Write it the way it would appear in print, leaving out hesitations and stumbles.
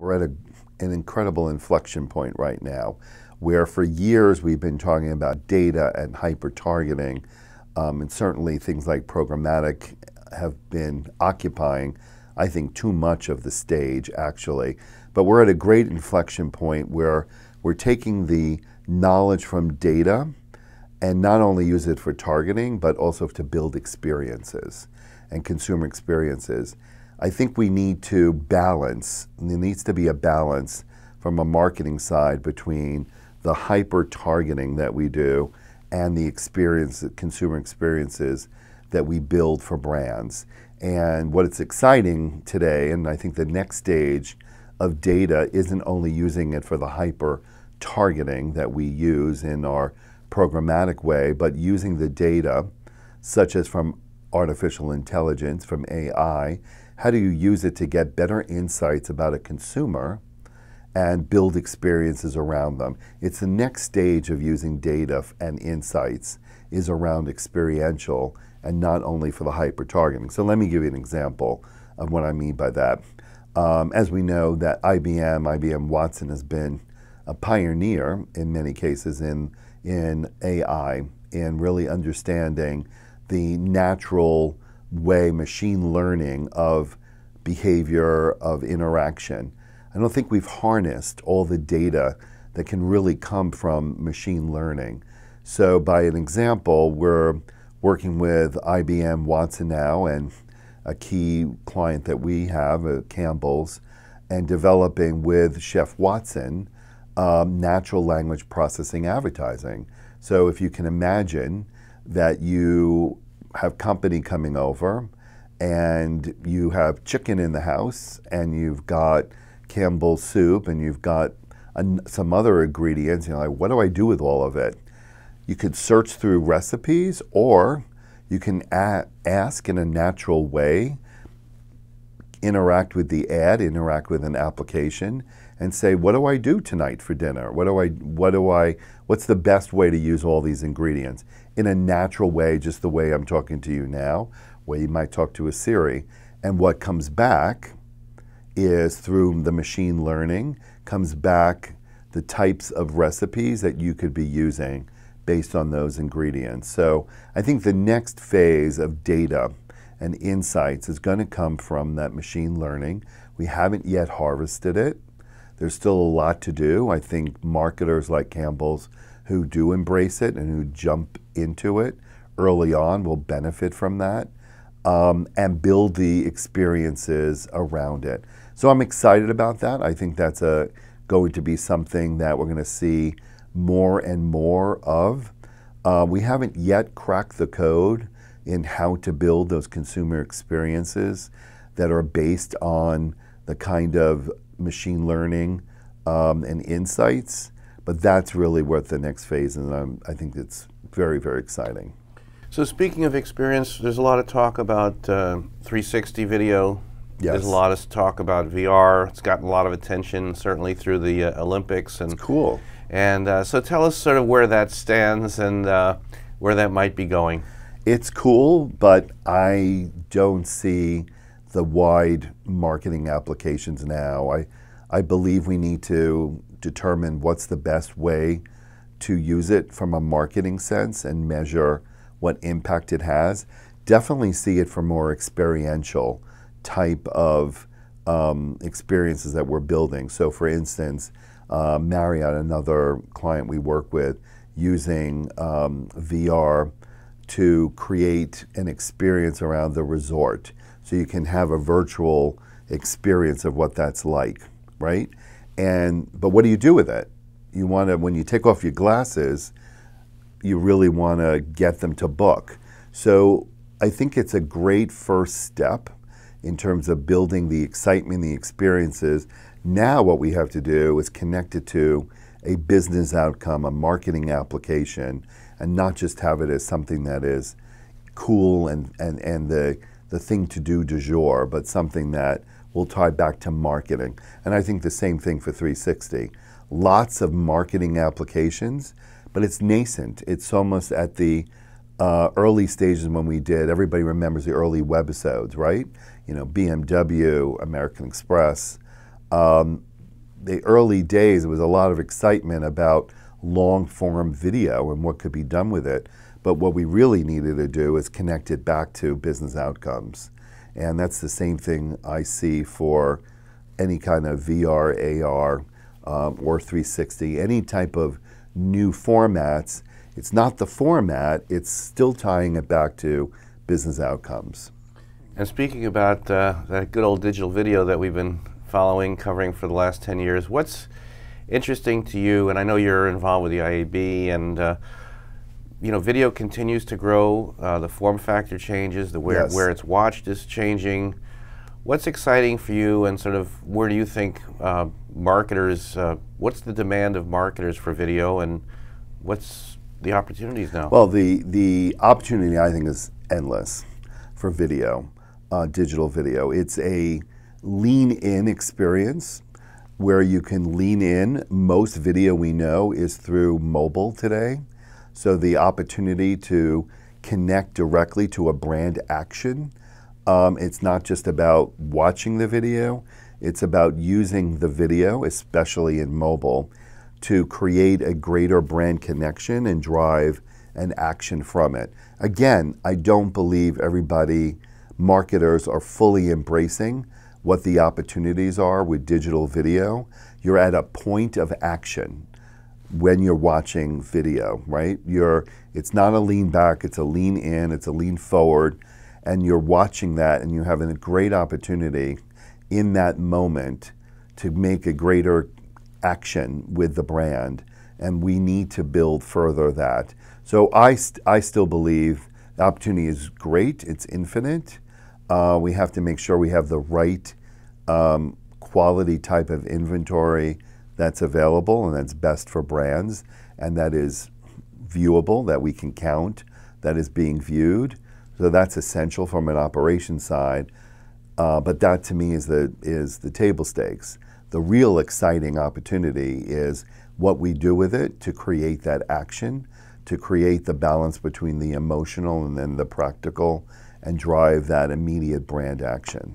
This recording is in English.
We're at an incredible inflection point right now, where for years we've been talking about data and hyper-targeting, and certainly things like programmatic have been occupying, I think, too much of the stage, actually. But we're at a great inflection point where we're taking the knowledge from data and not only use it for targeting, but also to build experiences and consumer experiences. I think we need to balance, there needs to be a balance from a marketing side between the hyper-targeting that we do and the consumer experiences that we build for brands. And what is exciting today, and I think the next stage of data isn't only using it for the hyper-targeting that we use in our programmatic way, but using the data, such as from artificial intelligence, from AI. How do you use it to get better insights about a consumer and build experiences around them? It's the next stage of using data and insights is around experiential and not only for the hyper-targeting. So let me give you an example of what I mean by that. As we know that IBM Watson has been a pioneer in many cases in AI, in really understanding the natural way, machine learning of behavior, of interaction. I don't think we've harnessed all the data that can really come from machine learning. So by an example, we're working with IBM Watson now and a key client that we have, Campbell's, and developing with Chef Watson natural language processing advertising. So if you can imagine that you have company coming over and you have chicken in the house and you've got Campbell's soup and you've got some other ingredients, you're like, what do I do with all of it? You could search through recipes, or you can ask in a natural way, interact with the ad, interact with an application, and say, what do I do tonight for dinner? What's the best way to use all these ingredients? In a natural way, just the way I'm talking to you now, where you might talk to a Siri. And what comes back is, through the machine learning, comes back the types of recipes that you could be using based on those ingredients. So I think the next phase of data and insights is going to come from that machine learning. We haven't yet harvested it. There's still a lot to do. I think marketers like Campbell's who do embrace it and who jump into it early on will benefit from that and build the experiences around it. So I'm excited about that. I think that's going to be something that we're going to see more and more of. We haven't yet cracked the code in how to build those consumer experiences that are based on the kind of machine learning and insights, but that's really what the next phase is, and I think it's very, very exciting. So speaking of experience, there's a lot of talk about 360 video. Yes. There's a lot of talk about VR. It's gotten a lot of attention, certainly through the Olympics. And it's cool. And so tell us sort of where that stands and where that might be going. It's cool, but I don't see the wide marketing applications now. I believe we need to determine what's the best way to use it from a marketing sense and measure what impact it has. Definitely see it for more experiential type of experiences that we're building. So for instance, Marriott, another client we work with, using VR to create an experience around the resort. So you can have a virtual experience of what that's like, right? But what do you do with it? You want to, when you take off your glasses, you really want to get them to book. So I think it's a great first step in terms of building the excitement, the experiences. Now what we have to do is connect it to a business outcome, a marketing application, and not just have it as something that is cool and the thing to do du jour, but something that will tie back to marketing. And I think the same thing for 360. Lots of marketing applications, but it's nascent. It's almost at the early stages when we did, everybody remembers the early webisodes, right? You know, BMW, American Express. the early days, there was a lot of excitement about long-form video and what could be done with it. But what we really needed to do is connect it back to business outcomes. And that's the same thing I see for any kind of VR, AR, or 360, any type of new formats. It's not the format, it's still tying it back to business outcomes. And speaking about that good old digital video that we've been following, covering for the last 10 years, what's interesting to you? And I know you're involved with the IAB, and video continues to grow. The form factor changes. Where it's watched is changing. What's exciting for you, and sort of where do you think marketers? What's the demand of marketers for video, and what's the opportunities now? Well, the opportunity, I think, is endless for video, digital video. It's a lean-in experience where you can lean in. Most video we know is through mobile today. So the opportunity to connect directly to a brand action. It's not just about watching the video, it's about using the video, especially in mobile, to create a greater brand connection and drive an action from it. Again, I don't believe marketers are fully embracing what the opportunities are with digital video. You're at a point of action when you're watching video, right? It's not a lean back, it's a lean in, it's a lean forward, and you're watching that and you're having a great opportunity in that moment to make a greater action with the brand, and we need to build further that. So I still believe the opportunity is great, it's infinite. We have to make sure we have the right quality type of inventory that's available and that's best for brands, and that is viewable, that we can count, that is being viewed. So that's essential from an operations side. But that to me is the table stakes. The real exciting opportunity is what we do with it to create that action, to create the balance between the emotional and then the practical, and drive that immediate brand action.